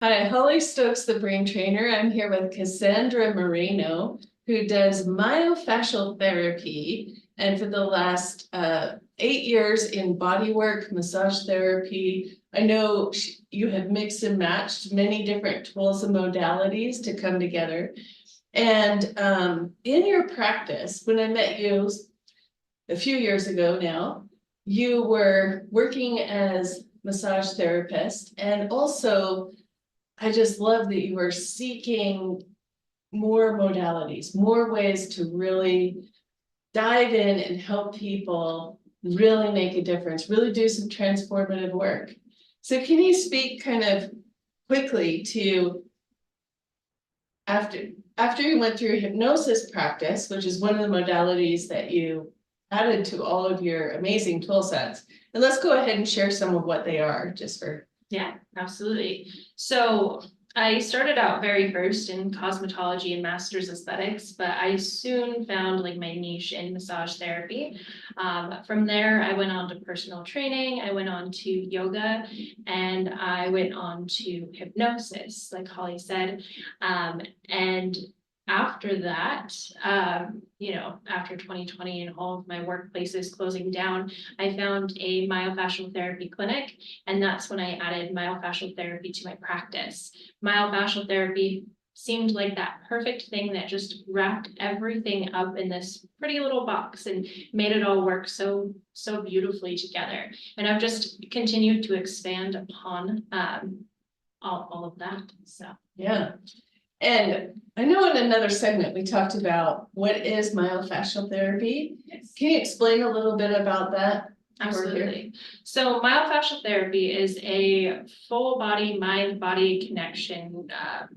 Hi, Holly Stokes, the brain trainer. I'm here with Kassandra Moreno, who does myofascial therapy. And for the last 8 years in body work, massage therapy, I know you have mixed and matched many different tools and modalities to come together. And in your practice, when I met you a few years ago now, you were working as massage therapist, and also I just love that you are seeking more modalities, more ways to really dive in and help people really make a difference, really do some transformative work. So can you speak kind of quickly to after you went through hypnosis practice, which is one of the modalities that you added to all of your amazing tool sets. And let's go ahead and share some of what they are, just for. Yeah, absolutely. So I started out very first in cosmetology and master's aesthetics, but I soon found like my niche in massage therapy. From there, I went on to personal training, I went on to yoga, and I went on to hypnosis, like Holly said. And after that, after 2020 and all of my workplaces closing down, I found a myofascial therapy clinic, and that's when I added myofascial therapy to my practice. Myofascial therapy seemed like that perfect thing that just wrapped everything up in this pretty little box and made it all work so beautifully together. And I've just continued to expand upon all of that. So yeah. And I know in another segment, we talked about what is myofascial therapy. Yes. Can you explain a little bit about that? Absolutely. So myofascial therapy is a full body, mind body connection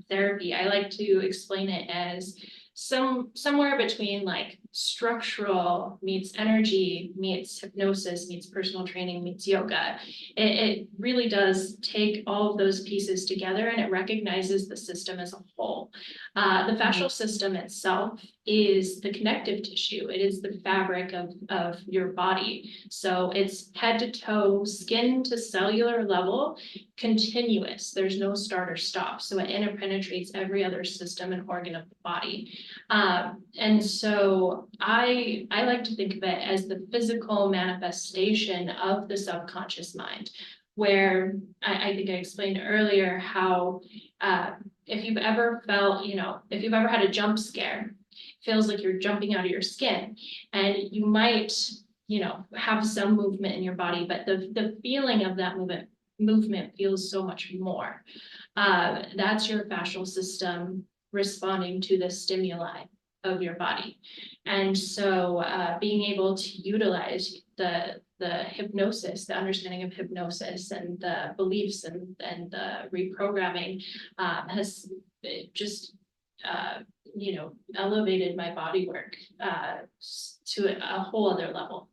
therapy. I like to explain it as somewhere between like structural meets energy, meets hypnosis, meets personal training, meets yoga. It really does take all of those pieces together, and it recognizes the system as a whole. The fascial system itself is the connective tissue. It is the fabric of your body. So it's head to toe, skin to cellular level, continuous. There's no start or stop. So it interpenetrates every other system and organ of the body. And so I like to think of it as the physical manifestation of the subconscious mind, where I think I explained earlier how if you've ever felt, if you've ever had a jump scare, it feels like you're jumping out of your skin, and you might, have some movement in your body, but the feeling of that movement feels so much more. That's your fascial system responding to the stimuli of your body. And so being able to utilize the hypnosis, the understanding of hypnosis and the beliefs and the reprogramming has just elevated my body work to a whole other level.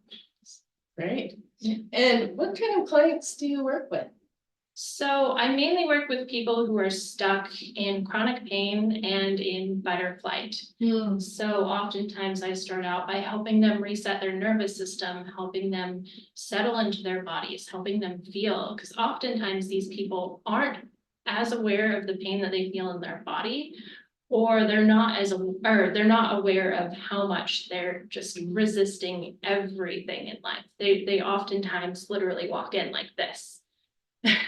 Great. And what kind of clients do you work with? So I mainly work with people who are stuck in chronic pain and in fight or flight. So oftentimes I start out by helping them reset their nervous system, helping them settle into their bodies, helping them feel, because oftentimes these people aren't as aware of the pain that they feel in their body, or they're not aware of how much they're just resisting everything in life. They oftentimes literally walk in like this.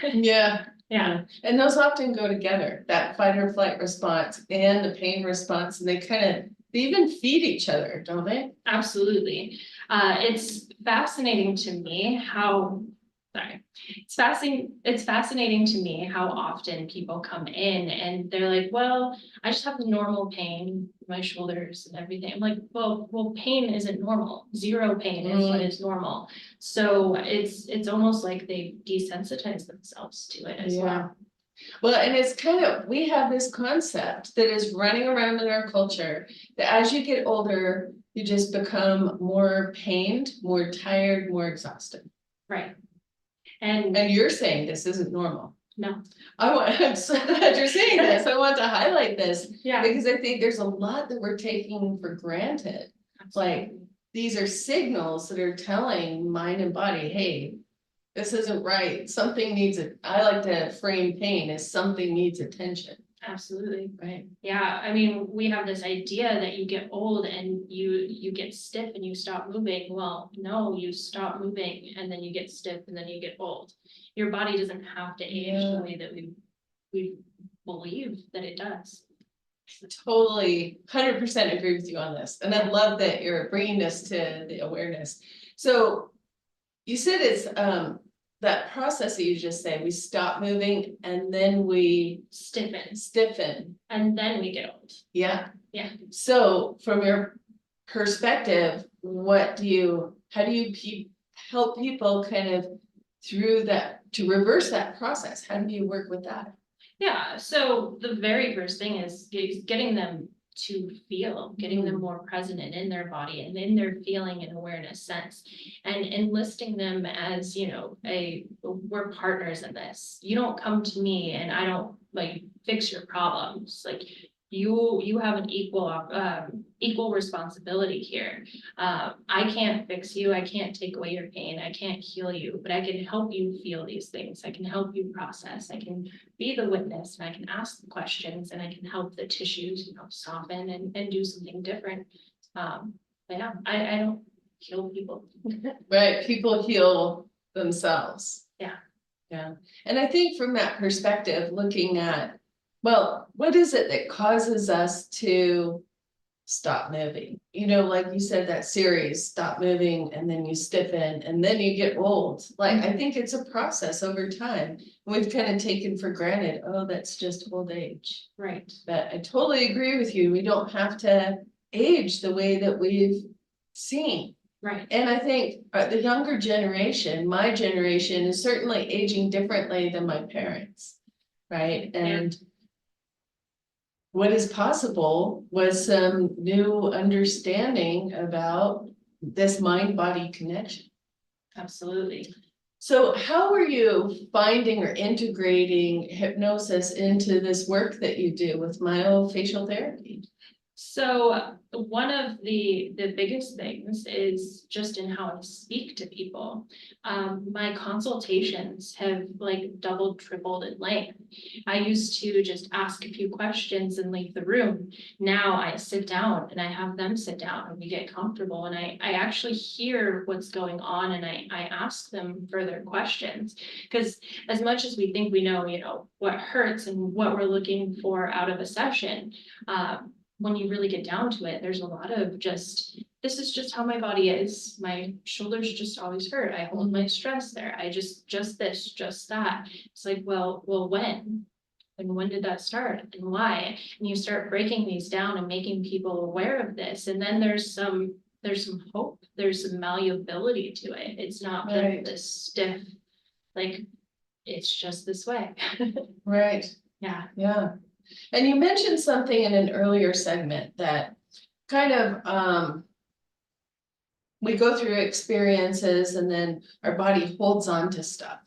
Yeah. Yeah. And those often go together, that fight or flight response and the pain response, and they even feed each other, don't they? Absolutely. It's fascinating to me how, it's fascinating to me how often people come in and they're like, well, I just have the normal pain in my shoulders and everything. I'm like, well, pain isn't normal. Zero pain is what is normal. So it's almost like they desensitize themselves to it as well. Well, and it's we have this concept that is running around in our culture, that as you get older, you just become more pained, more tired, more exhausted. Right. And you're saying this isn't normal. No. I'm so glad you're saying this. I want to highlight this. Yeah. Because I think there's a lot that we're taking for granted. Absolutely. Like, these are signals that are telling mind and body, hey, this isn't right, something needs it. I like to frame pain as something needs attention. Absolutely. Right. Yeah, I mean, we have this idea that you get old and you get stiff and you stop moving. Well, no, you stop moving and then you get stiff and then you get old. Your body doesn't have to age the way that we believe that it does. Totally, 100% agree with you on this, and I love that you're bringing this to the awareness. So you said it's that process that you just said, we stop moving and then we stiffen. And then we get old. Yeah. Yeah. So from your perspective, how do you help people kind of through that, to reverse that process? How do you work with that? Yeah, so the very first thing is getting them to feel, getting them more present and in their body and in their feeling and awareness sense, and enlisting them as, you know, we're partners in this. You don't come to me and I don't like fix your problems. Like you have an equal responsibility here. I can't fix you, I can't take away your pain, I can't heal you, but I can help you feel these things. I can help you process, I can be the witness, and I can ask the questions, and I can help the tissues, you know, soften and do something different. But yeah, I don't heal people. Right, people heal themselves. Yeah. Yeah, and I think from that perspective, looking at, well, what is it that causes us to stop moving? You know, like you said, that series, stop moving, and then you stiffen, and then you get old. Like, I think it's a process over time. We've kind of taken for granted, oh, that's just old age. Right. But I totally agree with you. We don't have to age the way that we've seen. Right. And I think the younger generation, my generation, is certainly aging differently than my parents, right? And what is possible was some new understanding about this mind-body connection. Absolutely. So how are you finding or integrating hypnosis into this work that you do with myofascial therapy? So one of the biggest things is just in how I speak to people. My consultations have like doubled, tripled in length. I used to just ask a few questions and leave the room. Now I sit down and I have them sit down and we get comfortable, and I actually hear what's going on, and I ask them further questions, because as much as we think we know, you know, what hurts and what we're looking for out of a session, when you really get down to it, there's a lot of just, this is just how my body is. My shoulders just always hurt. I hold my stress there. I just this, just that. It's like, well, when? And when did that start and why? And you start breaking these down and making people aware of this. And then there's some hope. There's some malleability to it. It's not this stiff, like, it's just this way. Right. Yeah. Yeah. And you mentioned something in an earlier segment that kind of, we go through experiences and then our body holds on to stuff.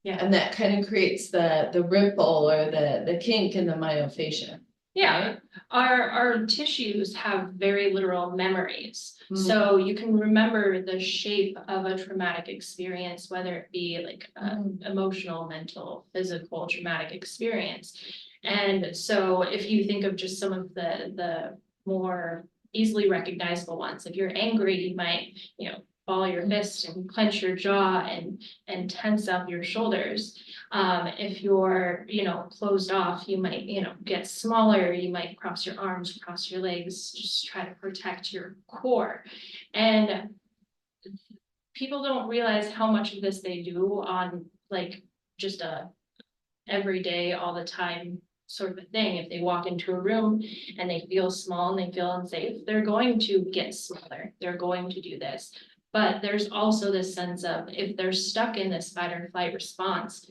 Yeah. And that kind of creates the ripple or the kink in the myofascia. Yeah, right? Our tissues have very literal memories. So you can remember the shape of a traumatic experience, whether it be like emotional, mental, physical, traumatic experience. And so if you think of just some of the more easily recognizable ones, if you're angry, you might, you know, ball your fist and clench your jaw and tense up your shoulders. If you're, you know, closed off, you might, you know, get smaller, you might cross your arms, cross your legs, just try to protect your core. And people don't realize how much of this they do on like just a everyday, all the time sort of a thing. If they walk into a room and they feel small and they feel unsafe, they're going to get smaller. They're going to do this. But there's also this sense of, if they're stuck in this fight or flight response,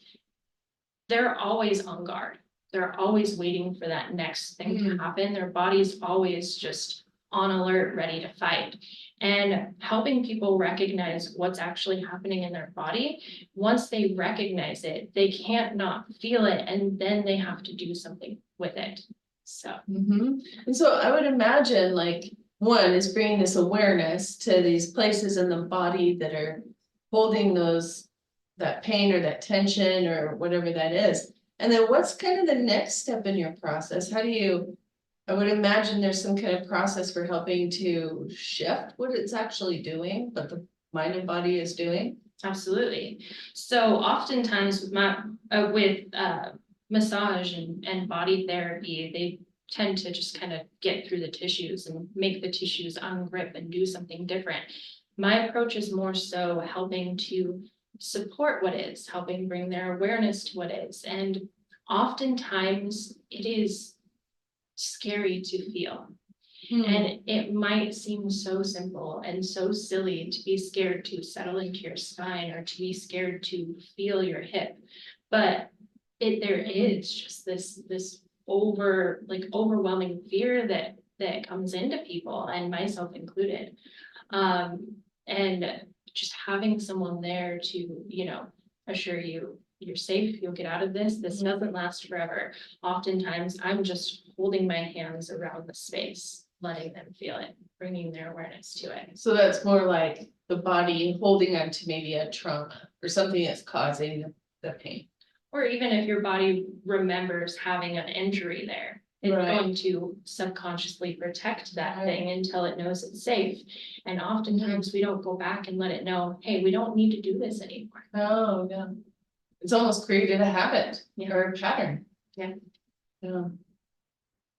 they're always on guard. They're always waiting for that next thing to happen. Their body's always just on alert, ready to fight. And helping people recognize what's actually happening in their body. Once they recognize it, they can't not feel it, and then they have to do something with it. So. And so I would imagine, like, one is bringing this awareness to these places in the body that are holding those that pain or that tension or whatever that is. And then what's kind of the next step in your process? How do you, I would imagine there's some kind of process for helping to shift what it's actually doing, what the mind and body is doing. Absolutely. So oftentimes with massage and body therapy, they tend to just kind of get through the tissues and make the tissues ungrip and do something different. My approach is more so helping to support what is, helping bring their awareness to what is. And oftentimes it is scary to feel. And it might seem so simple and so silly to be scared to settle into your spine or to be scared to feel your hip. But there is just this overwhelming fear that comes into people, and myself included. And just having someone there to, assure you you're safe, you'll get out of this. This doesn't last forever. Oftentimes I'm just holding my hands around the space, letting them feel it, bringing their awareness to it. So that's more like the body holding on to maybe a trauma or something that's causing the pain. Or even if your body remembers having an injury there, it's going to subconsciously protect that thing until it knows it's safe. And oftentimes we don't go back and let it know, hey, we don't need to do this anymore. Oh, yeah. It's almost created a habit or a pattern. Yeah.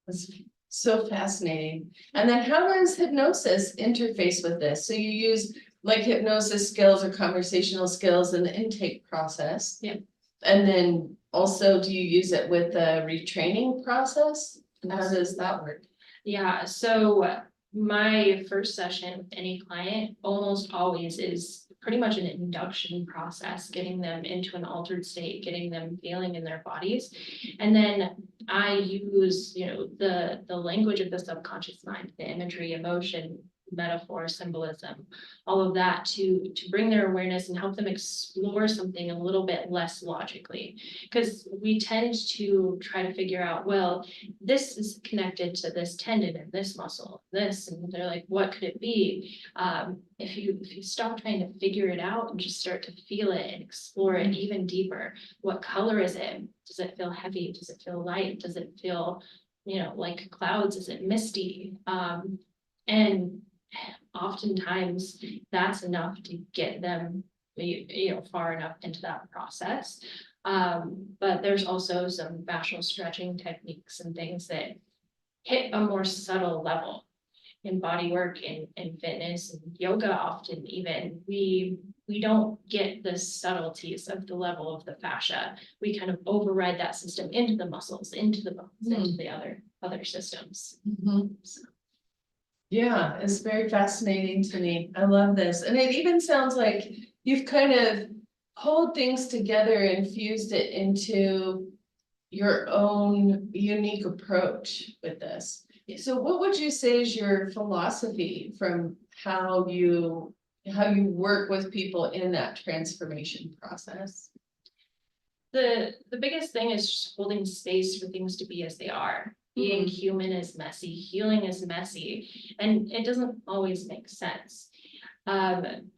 That's so fascinating. And then how does hypnosis interface with this? So you use like hypnosis skills or conversational skills in the intake process. Yeah. And then also, do you use it with the retraining process? And how does that work? Yeah, so my first session with any client almost always is pretty much an induction process, getting them into an altered state, getting them feeling in their bodies. And then I use, the language of the subconscious mind, the imagery, emotion, metaphor, symbolism, all of that to bring their awareness and help them explore something a little bit less logically. Because we tend to try to figure out, well, this is connected to this tendon and this muscle, this, and they're like, what could it be? If you stop trying to figure it out and just start to feel it and explore it even deeper, what color is it? Does it feel heavy? Does it feel light? Does it feel, like clouds? Is it misty? And oftentimes that's enough to get them, far enough into that process. But there's also some fascial stretching techniques and things that hit a more subtle level in body work and fitness and yoga. Often even we don't get the subtleties of the level of the fascia. We kind of override that system into the muscles, into the bones, into the other systems. So. Yeah, it's very fascinating to me. I love this. And it even sounds like you've kind of pulled things together and fused it into your own unique approach with this. So what would you say is your philosophy from how you work with people in that transformation process? The biggest thing is just holding space for things to be as they are. Being human is messy, healing is messy, and it doesn't always make sense.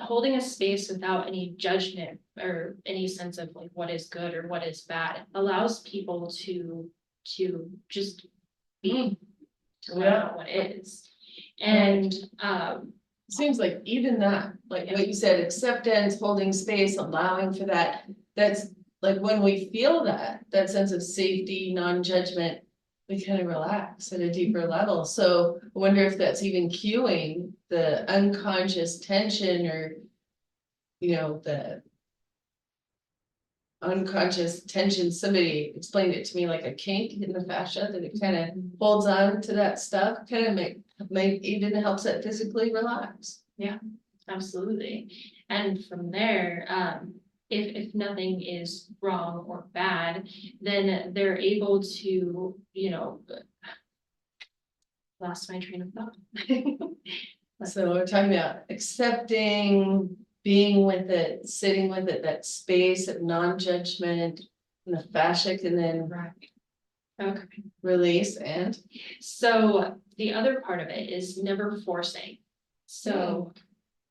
Holding a space without any judgment or any sense of like what is good or what is bad allows people to just be, to learn about what is. And seems like even that, like what you said, acceptance, holding space, allowing for that, that's like when we feel that sense of safety, non-judgment, we kind of relax at a deeper level. So I wonder if that's even cueing the unconscious tension or, the unconscious tension. Somebody explained it to me like a kink in the fascia, that it kind of holds on to that stuff, kind of even helps it physically relax. Yeah, absolutely. And from there, if nothing is wrong or bad, then they're able to, lost my train of thought. So we're talking about accepting, being with it, sitting with it, that space of non-judgment, and the fascia can then release. And so the other part of it is never forcing. So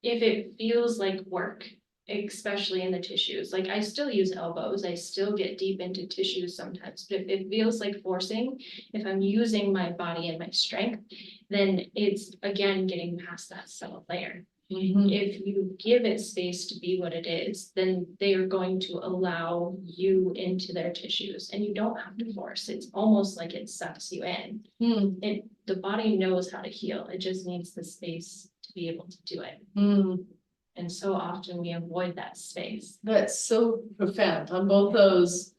if it feels like work, especially in the tissues. Like I still use elbows, I still get deep into tissues sometimes, but if it feels like forcing, if I'm using my body and my strength, then it's again getting past that subtle layer. If you give it space to be what it is, then they are going to allow you into their tissues and you don't have to force. It's almost like it sucks you in. The body knows how to heal. It just needs the space to be able to do it. And so often we avoid that space. That's so profound on both those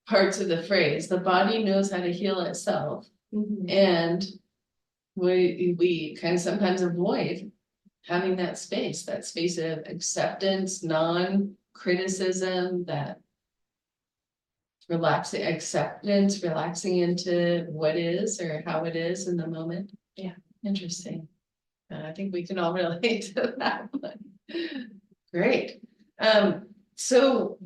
parts of the phrase. The body knows how to heal itself. And we kind of sometimes avoid having that space of acceptance, non-criticism, that relaxing acceptance, relaxing into what is or how it is in the moment. Yeah. Interesting. I think we can all relate to that one. Great. So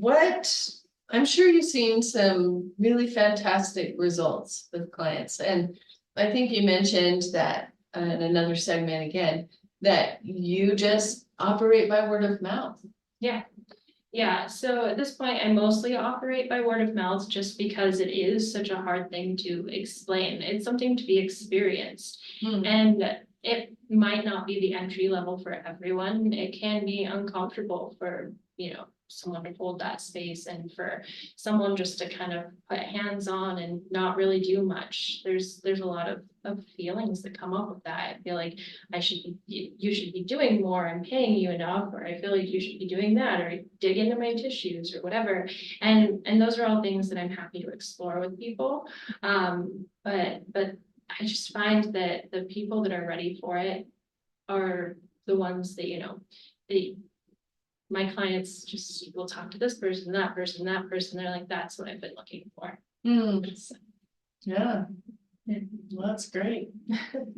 I'm sure you've seen some really fantastic results with clients. And I think you mentioned that in another segment again, that you just operate by word of mouth. Yeah, so at this point, I mostly operate by word of mouth just because it is such a hard thing to explain. It's something to be experienced. And it might not be the entry level for everyone. It can be uncomfortable for, someone to hold that space and for someone just to kind of put hands on and not really do much. There's a lot of feelings that come up with that. I feel like you should be doing more, I'm paying you enough, or I feel like you should be doing that, or dig into my tissues or whatever. And those are all things that I'm happy to explore with people. But I just find that the people that are ready for it are the ones that, my clients just will talk to this person, that person, that person. They're like, that's what I've been looking for. So, Yeah. Well, that's great.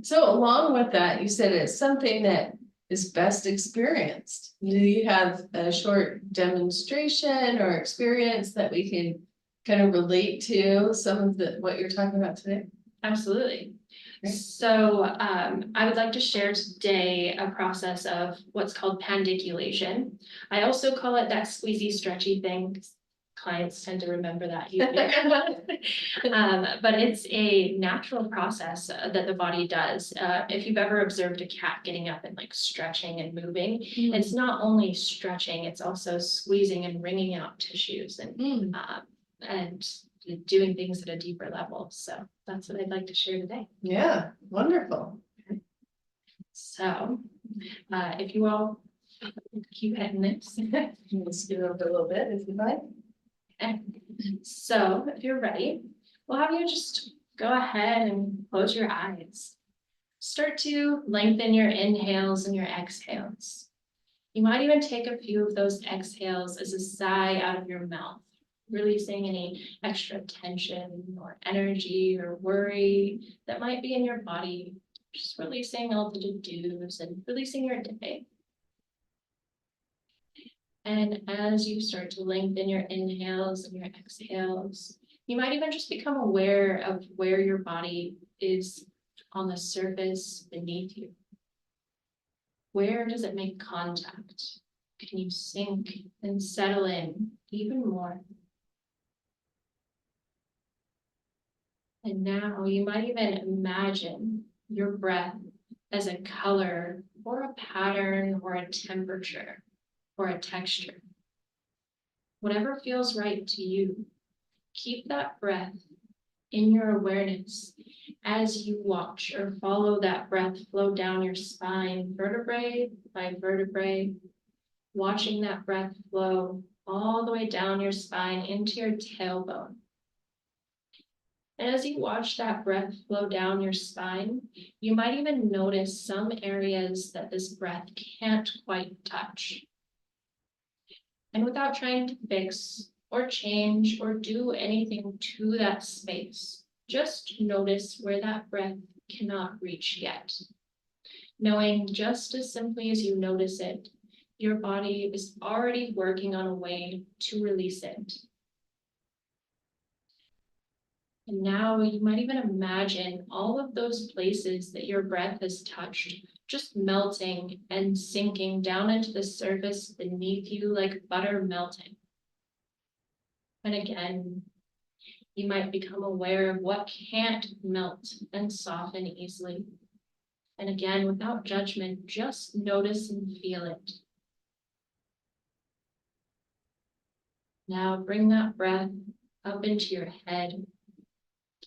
So along with that, you said it's something that is best experienced. Do you have a short demonstration or experience that we can kind of relate to some of what you're talking about today? Absolutely. Okay. So I would like to share today a process of what's called pandiculation. I also call it that squeezy, stretchy thing. Clients tend to remember that easier. But it's a natural process that the body does. If you've ever observed a cat getting up and like stretching and moving, it's not only stretching, it's also squeezing and wringing out tissues and doing things at a deeper level. So that's what I'd like to share today. Yeah, wonderful. So if you all keep heading this. Let's give it up a little bit if you like. Okay. So if you're ready, we'll have you just go ahead and close your eyes. Start to lengthen your inhales and your exhales. You might even take a few of those exhales as a sigh out of your mouth, releasing any extra tension or energy or worry that might be in your body, just releasing all the to-dos and releasing your day. And as you start to lengthen your inhales and your exhales, you might even just become aware of where your body is on the surface beneath you. Where does it make contact? Can you sink and settle in even more? And now you might even imagine your breath as a color or a pattern or a temperature or a texture. Whatever feels right to you, keep that breath in your awareness as you watch or follow that breath flow down your spine, vertebrae by vertebrae, watching that breath flow all the way down your spine into your tailbone. And as you watch that breath flow down your spine, you might even notice some areas that this breath can't quite touch. And without trying to fix or change or do anything to that space, just notice where that breath cannot reach yet. Knowing just as simply as you notice it, your body is already working on a way to release it. And now you might even imagine all of those places that your breath has touched just melting and sinking down into the surface beneath you like butter melting. And again, you might become aware of what can't melt and soften easily. And again, without judgment, just notice and feel it. Now bring that breath up into your head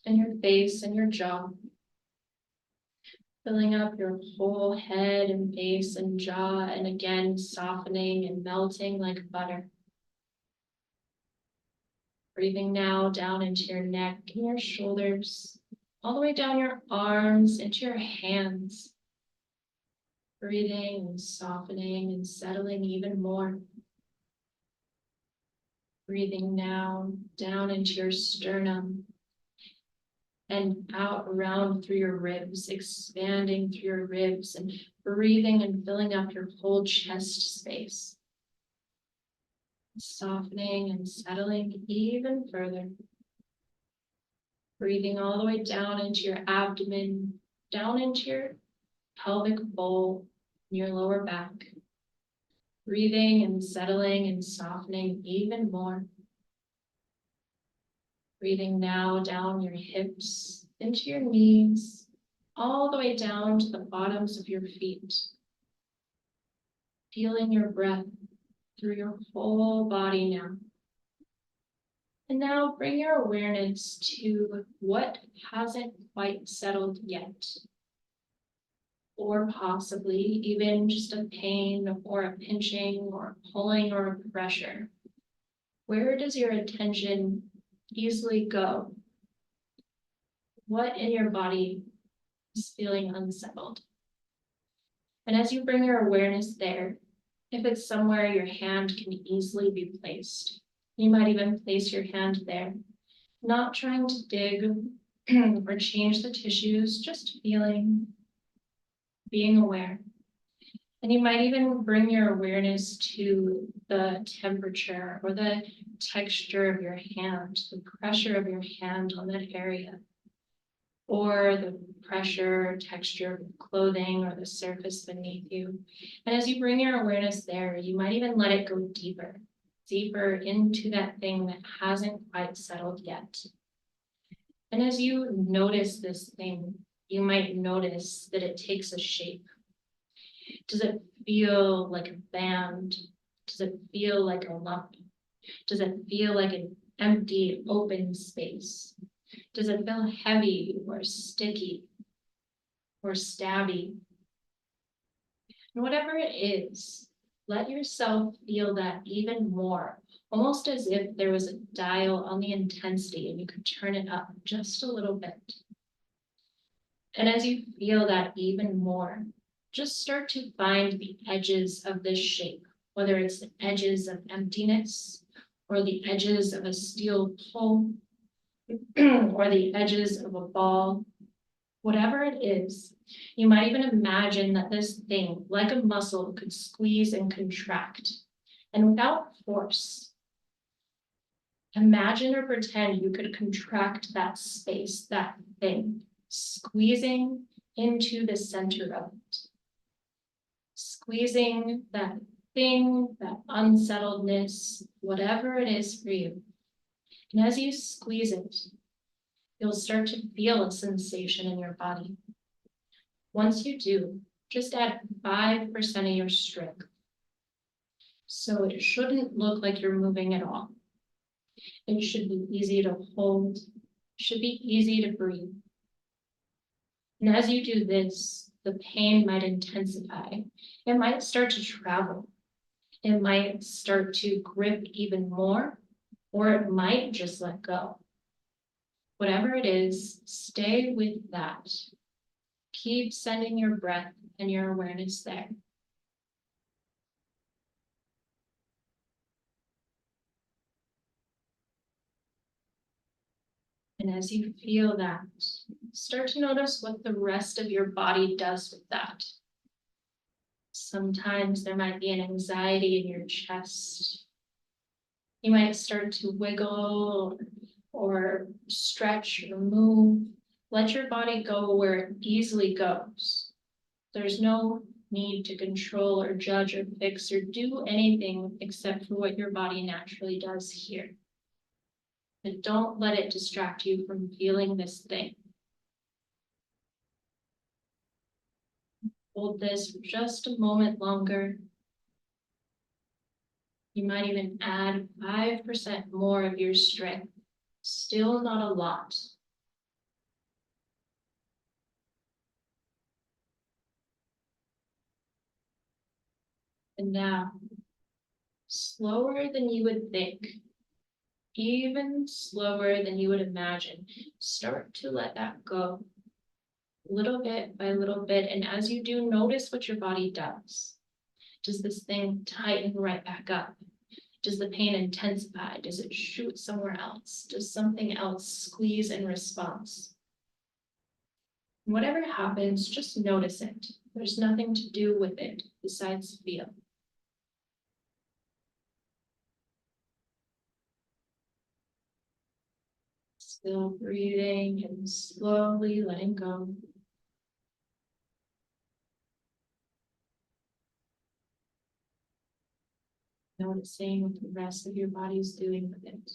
and your face and your jaw, filling up your whole head and face and jaw, and again, softening and melting like butter. Breathing now down into your neck and your shoulders, all the way down your arms into your hands. Breathing and softening and settling even more. Breathing now down into your sternum and out around through your ribs, expanding through your ribs and breathing and filling up your whole chest space. Softening and settling even further. Breathing all the way down into your abdomen, down into your pelvic bowl, your lower back. Breathing and settling and softening even more. Breathing now down your hips, into your knees, all the way down to the bottoms of your feet. Feeling your breath through your whole body now. And now bring your awareness to what hasn't quite settled yet. Or possibly even just a pain or a pinching or a pulling or a pressure. Where does your attention easily go? What in your body is feeling unsettled? And as you bring your awareness there, if it's somewhere your hand can easily be placed, you might even place your hand there, not trying to dig or change the tissues, just feeling, being aware. And you might even bring your awareness to the temperature or the texture of your hand, the pressure of your hand on that area, or the pressure or texture of clothing or the surface beneath you. And as you bring your awareness there, you might even let it go deeper, deeper into that thing that hasn't quite settled yet. And as you notice this thing, you might notice that it takes a shape. Does it feel like a band? Does it feel like a lump? Does it feel like an empty, open space? Does it feel heavy or sticky or stabby? And whatever it is, let yourself feel that even more, almost as if there was a dial on the intensity and you could turn it up just a little bit. And as you feel that even more, just start to find the edges of this shape, whether it's the edges of emptiness or the edges of a steel pole or the edges of a ball, whatever it is. You might even imagine that this thing, like a muscle, could squeeze and contract. And without force, imagine or pretend you could contract that space, that thing, squeezing into the center of it. Squeezing that thing, that unsettledness, whatever it is for you. And as you squeeze it, you'll start to feel a sensation in your body. Once you do, just add 5% of your strength. So it shouldn't look like you're moving at all. It should be easy to hold, should be easy to breathe. And as you do this, the pain might intensify. It might start to travel. It might start to grip even more, or it might just let go. Whatever it is, stay with that. Keep sending your breath and your awareness there. And as you feel that, start to notice what the rest of your body does with that. Sometimes there might be an anxiety in your chest. You might start to wiggle or stretch or move. Let your body go where it easily goes. There's no need to control or judge or fix or do anything except for what your body naturally does here. And don't let it distract you from feeling this thing. Hold this for just a moment longer. You might even add 5% more of your strength. Still not a lot. And now, slower than you would think, even slower than you would imagine, start to let that go. Little bit by little bit, and as you do, notice what your body does. Does this thing tighten right back up? Does the pain intensify? Does it shoot somewhere else? Does something else squeeze in response? Whatever happens, just notice it. There's nothing to do with it besides feel. Still breathing and slowly letting go. Noticing what the rest of your body is doing with it.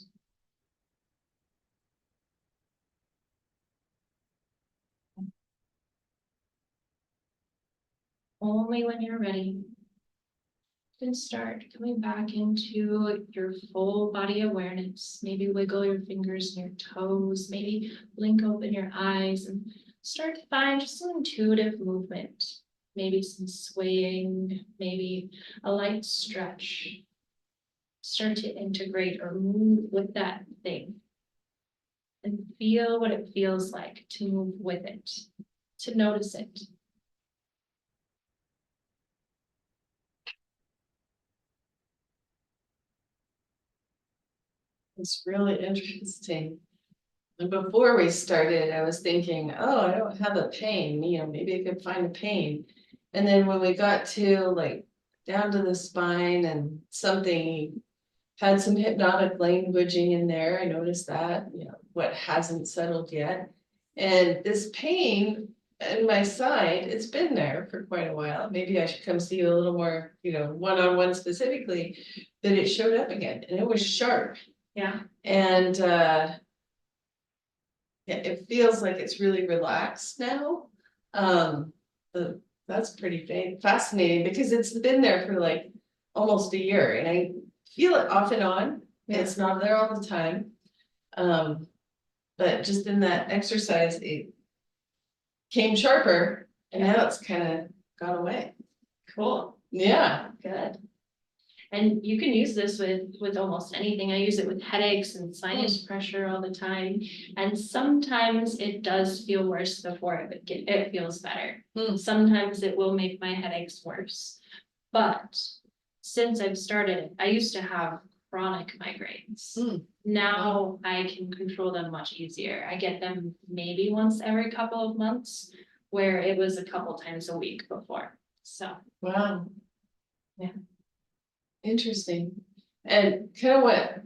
Only when you're ready, you can start coming back into your full body awareness. Maybe wiggle your fingers and your toes, maybe blink open your eyes and start to find just some intuitive movement. Maybe some swaying, maybe a light stretch. Start to integrate or move with that thing and feel what it feels like to move with it, to notice it. It's really interesting. And before we started, I was thinking, oh, I don't have a pain, maybe I could find a pain. And then when we got to like down to the spine and something had some hypnotic languaging in there, I noticed that, what hasn't settled yet. And this pain in my side, it's been there for quite a while. Maybe I should come see you a little more, one-on-one specifically, that it showed up again and it was sharp. Yeah. And it feels like it's really relaxed now. That's pretty fascinating because it's been there for like almost a year and I feel it off and on. Yeah. It's not there all the time. But just in that exercise, it came sharper and now it's kind of gone away. Cool. Yeah. Good. And you can use this with almost anything. I use it with headaches and sinus pressure all the time. And sometimes it does feel worse before it feels better. Sometimes it will make my headaches worse. But since I've started, I used to have chronic migraines. Now I can control them much easier. I get them maybe once every couple of months, where it was a couple times a week before. So. Wow. Yeah. Interesting. And kind of what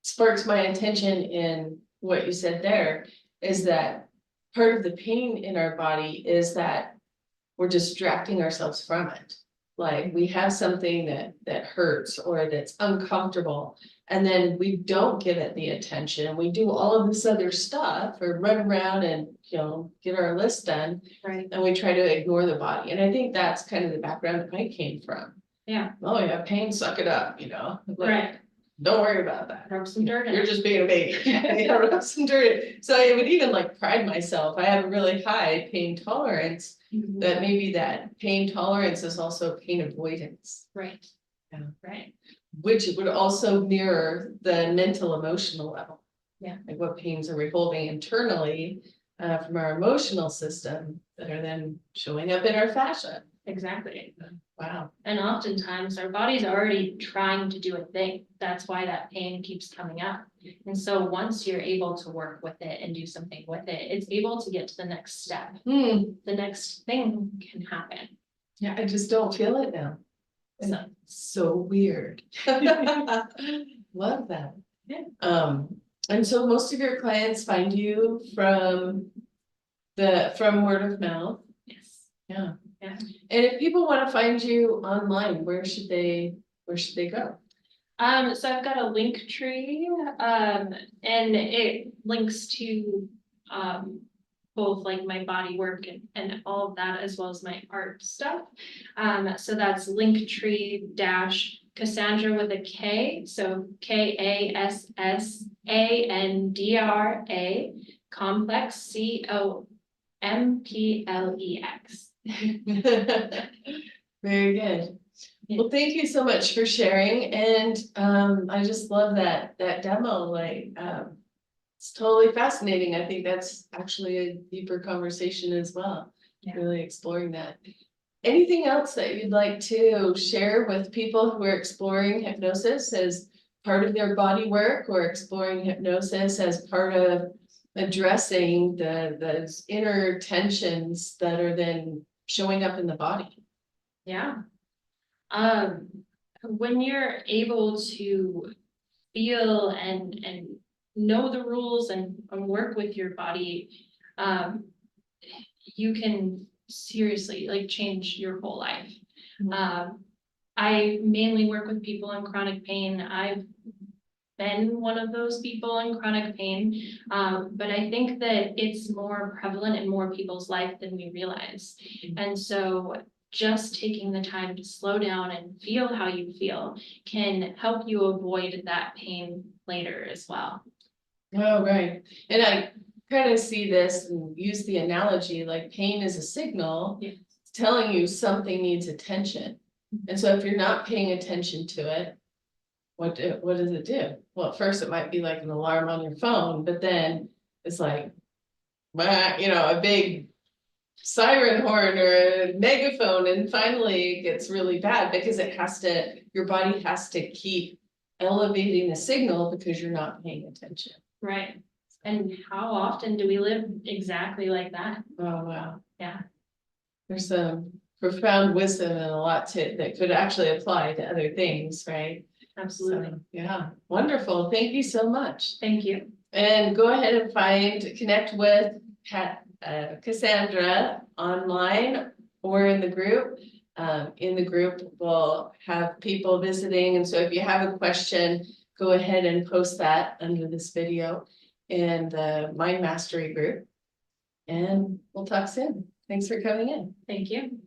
sparks my attention in what you said there is that part of the pain in our body is that we're distracting ourselves from it. Like we have something that hurts or that's uncomfortable, and then we don't give it the attention. We do all of this other stuff or run around and get our list done. Right. And we try to ignore the body. And I think that's kind of the background that I came from. Yeah. Oh yeah, pain, suck it up, like, Right. don't worry about that. Rub some dirt in You're it. just being a baby. Yeah, rub some dirt. So I would even like pride myself. I have a really high pain tolerance, that maybe that pain tolerance is also pain avoidance. Right. Yeah. Right. Which would also mirror the mental emotional level. Yeah. Like what pains are we holding internally from our emotional system that are then showing up in our fascia. Exactly. Wow. And oftentimes our body's already trying to do a thing. That's why that pain keeps coming up. And so once you're able to work with it and do something with it, it's able to get to the next step. The next thing can happen. Yeah, I just don't feel it now. So weird. Love that. Yeah. And so most of your clients find you from word of mouth. Yes. Yeah. Yeah. And if people want to find you online, where should they go? So I've got a link tree, and it links to, both like my body work and all of that, as well as my art stuff. So that's Linktree dash Kassandra with a K, so Kassandra complex COMPLEX. Very good. Well, thank you so much for sharing, and I just love that demo. Like, it's totally fascinating. I think that's actually a deeper conversation as well. Yeah. Really exploring that. Anything else that you'd like to share with people who are exploring hypnosis as part of their body work, or exploring hypnosis as part of addressing those inner tensions that are then showing up in the body? Yeah. When you're able to feel and know the rules and work with your body, you can seriously like change your whole life. I mainly work with people in chronic pain. I've been one of those people in chronic pain, but I think that it's more prevalent in more people's life than we realize. And so just taking the time to slow down and feel how you feel can help you avoid that pain later as well. Oh, right. And I kind of see this and use the analogy, like pain is a signal. Yeah. Telling you something needs attention. And so if you're not paying attention to it, what does it do? Well, at first it might be like an alarm on your phone, but then it's like, a big siren horn or a megaphone, and finally it gets really bad because your body has to keep elevating the signal because you're not paying attention. Right. And how often do we live exactly like that? Oh, wow. Yeah. There's some profound wisdom and a lot that could actually apply to other things, right? Absolutely. So, yeah, wonderful. Thank you so much. Thank you. And go ahead and connect with Kassandra online or in the group. In the group, we'll have people visiting. And so if you have a question, go ahead and post that under this video in the Mind Mastery group. And we'll talk soon. Thanks for coming in. Thank you.